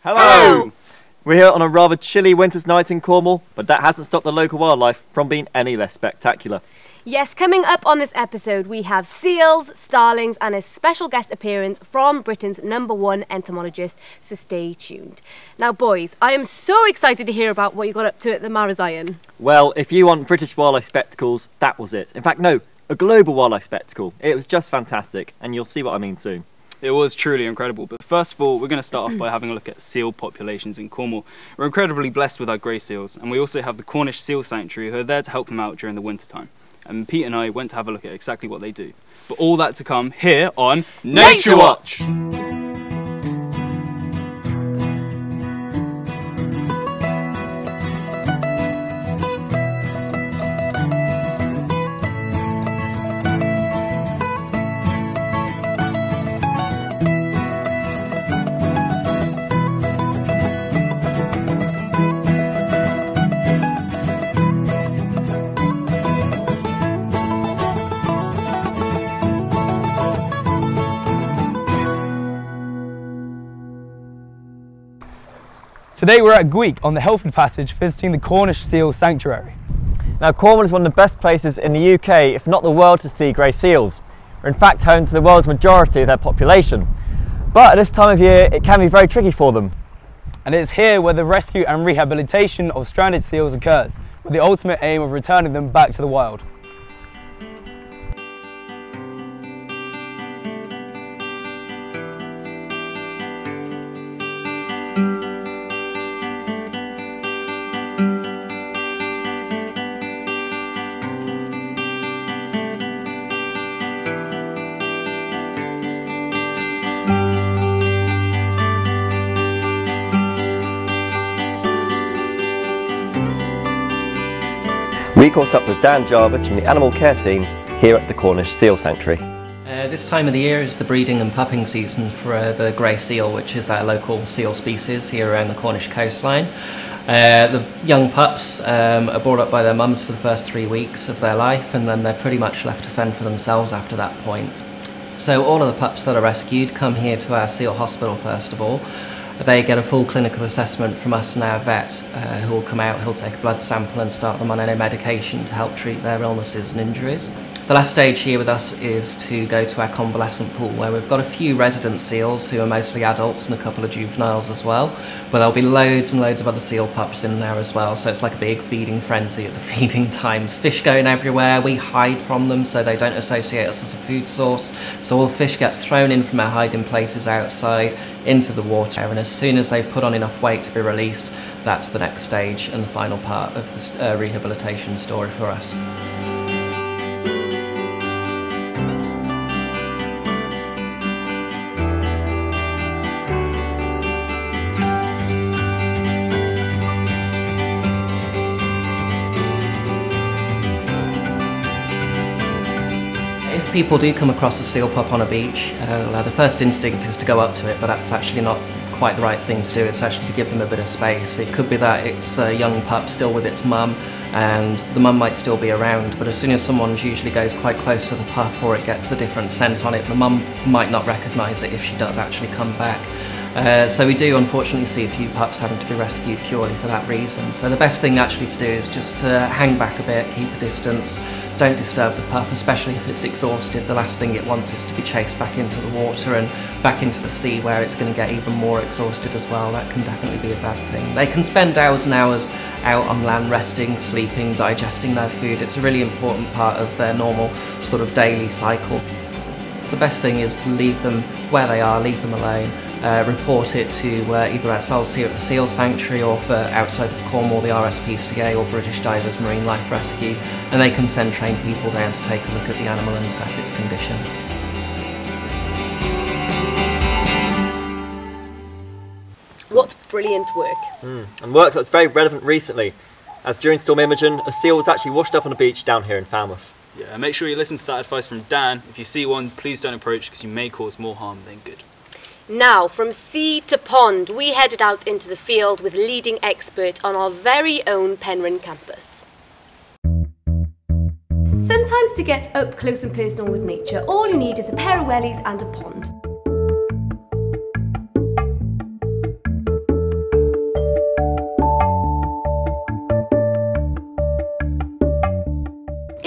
Hello! We're here on a rather chilly winter's night in Cornwall, but that hasn't stopped the local wildlife from being any less spectacular. Yes, coming up on this episode we have seals, starlings and a special guest appearance from Britain's #1 entomologist, so stay tuned. Now boys, I am so excited to hear about what you got up to at the Marion. Well, if you want British wildlife spectacles, that was it. In fact, no, a global wildlife spectacle. It was just fantastic, and you'll see what I mean soon. It was truly incredible, but first of all, we're going to start off by having a look at seal populations in Cornwall. We're incredibly blessed with our grey seals, and we also have the Cornish Seal Sanctuary who are there to help them out during the winter time. And Pete and I went to have a look at exactly what they do. But all that to come here on NatureWatch! Today we're at Gweek on the Healthy Passage visiting the Cornish Seal Sanctuary. Now, Cornwall is one of the best places in the UK, if not the world, to see grey seals. We're in fact home to the world's majority of their population. But at this time of year, it can be very tricky for them. And it's here where the rescue and rehabilitation of stranded seals occurs, with the ultimate aim of returning them back to the wild. We caught up with Dan Jarvis from the animal care team here at the Cornish Seal Sanctuary. This time of the year is the breeding and pupping season for the grey seal, which is our local seal species here around the Cornish coastline. The young pups are brought up by their mums for the first 3 weeks of their life, and then they're pretty much left to fend for themselves after that point. So all of the pups that are rescued come here to our seal hospital first of all. They get a full clinical assessment from us and our vet, who will come out, he'll take a blood sample and start them on any medication to help treat their illnesses and injuries. The last stage here with us is to go to our convalescent pool, where we've got a few resident seals who are mostly adults and a couple of juveniles as well, but there'll be loads and loads of other seal pups in there as well, so it's like a big feeding frenzy at the feeding times. Fish going everywhere, we hide from them so they don't associate us as a food source, so all the fish gets thrown in from our hiding places outside into the water, and as soon as they've put on enough weight to be released, that's the next stage and the final part of the rehabilitation story for us. If people do come across a seal pup on a beach, the first instinct is to go up to it, but that's actually not quite the right thing to do. It's actually to give them a bit of space. It could be that it's a young pup still with its mum, and the mum might still be around, but as soon as someone usually goes quite close to the pup or it gets a different scent on it, the mum might not recognise it if she does actually come back. So we do unfortunately see a few pups having to be rescued purely for that reason. So the best thing actually to do is just to hang back a bit, keep a distance, don't disturb the pup, especially if it's exhausted. The last thing it wants is to be chased back into the water and back into the sea, where it's going to get even more exhausted as well. That can definitely be a bad thing. They can spend hours and hours out on land resting, sleeping, digesting their food. It's a really important part of their normal sort of daily cycle. The best thing is to leave them where they are, leave them alone. Report it to either ourselves here at the Seal Sanctuary, or for outside of Cornwall, the RSPCA or British Divers Marine Life Rescue, and they can send trained people down to take a look at the animal and assess its condition. What brilliant work. And work that's very relevant recently, as during Storm Imogen, a seal was actually washed up on a beach down here in Falmouth. Yeah, make sure you listen to that advice from Dan. If you see one, please don't approach, because you may cause more harm than good. Now, from sea to pond, we headed out into the field with leading expert on our very own Penryn campus. Sometimes to get up close and personal with nature, all you need is a pair of wellies and a pond.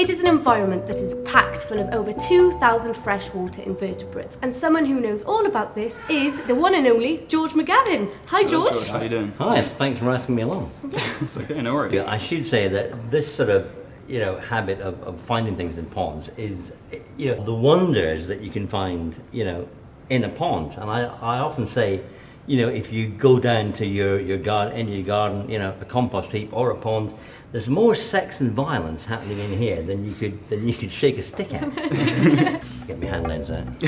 It is an environment that is packed full of over 2,000 freshwater invertebrates, and someone who knows all about this is the one and only George McGavin. Hi, George. George, how you doing? Hi, thanks for asking me along. It's okay, no worries. Yeah, I should say that this sort of, habit of finding things in ponds is, the wonders that you can find, in a pond. And I often say, if you go down to your garden, a compost heap or a pond, there's more sex and violence happening in here than you could shake a stick at. Get my hand lens out.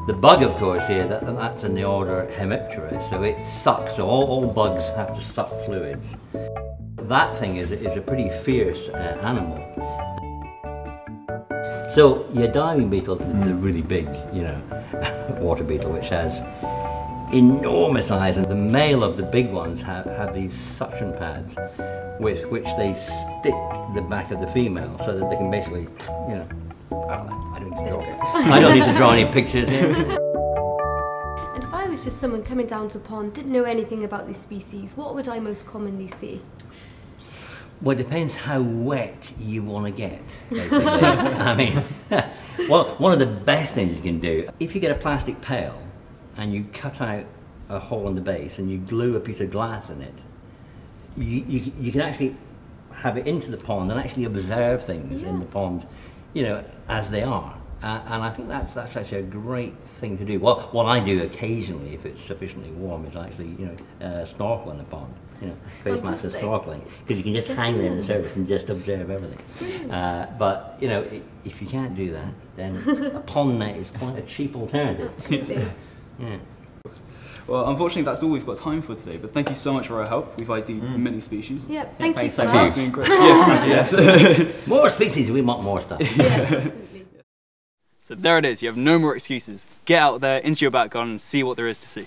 The bug, of course, here, that's in the order Hemiptera, so it sucks, so all bugs have to suck fluids. That thing is a pretty fierce animal. So your diving beetle, the really big, water beetle, which has enormous eyes, and the male of the big ones have these suction pads with which they stick the back of the female so that they can basically, I don't need to draw any pictures here. And if I was just someone coming down to a pond, didn't know anything about this species, what would I most commonly see? Well, it depends how wet you want to get, basically. I mean, well, one of the best things you can do, if you get a plastic pail and you cut out a hole in the base and you glue a piece of glass in it, you can actually have it into the pond and actually observe things in the pond, as they are. And I think that's actually a great thing to do. Well, what I do occasionally, if it's sufficiently warm, is actually, snorkel in the pond. Face mask and snorkeling, because you can just hang there in the surface and just observe everything. But if you can't do that, then a pond net is quite a cheap alternative. Absolutely. Yeah. Well, unfortunately, that's all we've got time for today. But thank you so much for our help. We've ID'd many species. Yeah, thank you thanks for so that. much. It's been great. Yeah, yes. More species, we want more stuff. Yes, absolutely. So there it is. You have no more excuses. Get out there into your back garden and see what there is to see.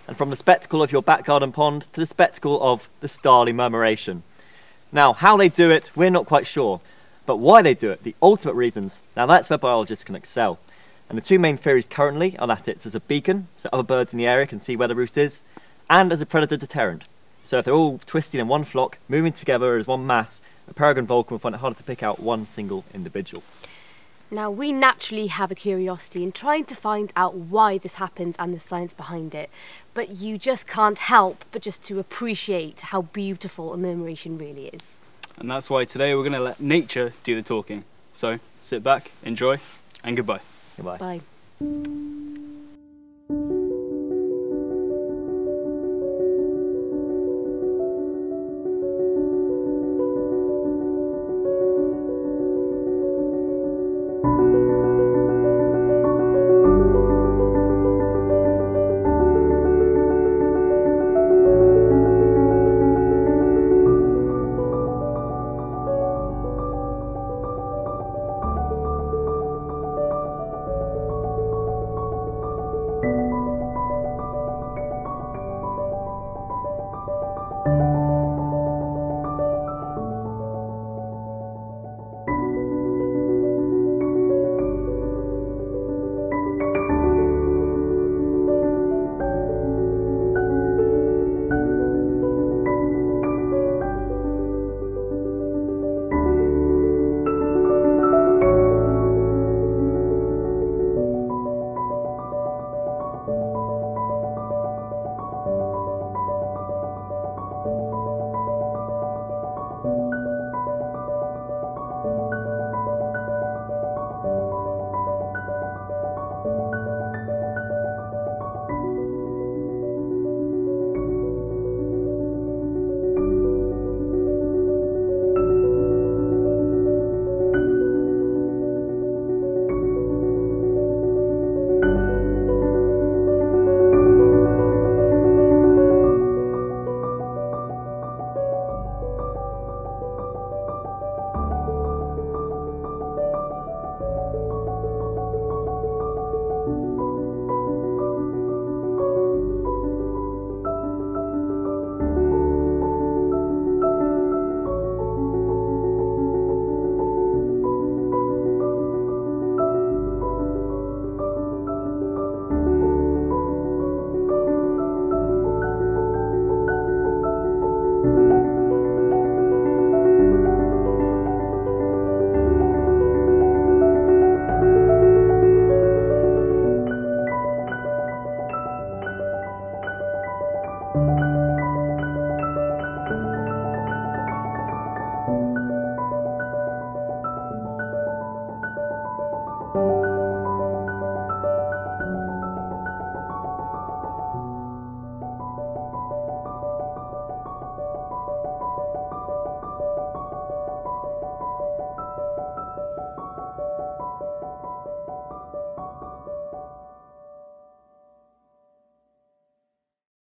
And from the spectacle of your back garden pond to the spectacle of the Starling murmuration. Now, how they do it, we're not quite sure. But why they do it, the ultimate reasons, now that's where biologists can excel. And the two main theories currently are that it's as a beacon, so other birds in the area can see where the roost is, and as a predator deterrent. So if they're all twisting in one flock, moving together as one mass, a peregrine falcon will find it harder to pick out one single individual. Now, we naturally have a curiosity in trying to find out why this happens and the science behind it, but you just can't help but just to appreciate how beautiful a murmuration really is. And that's why today we're going to let nature do the talking. So sit back, enjoy, and goodbye. Goodbye. Bye.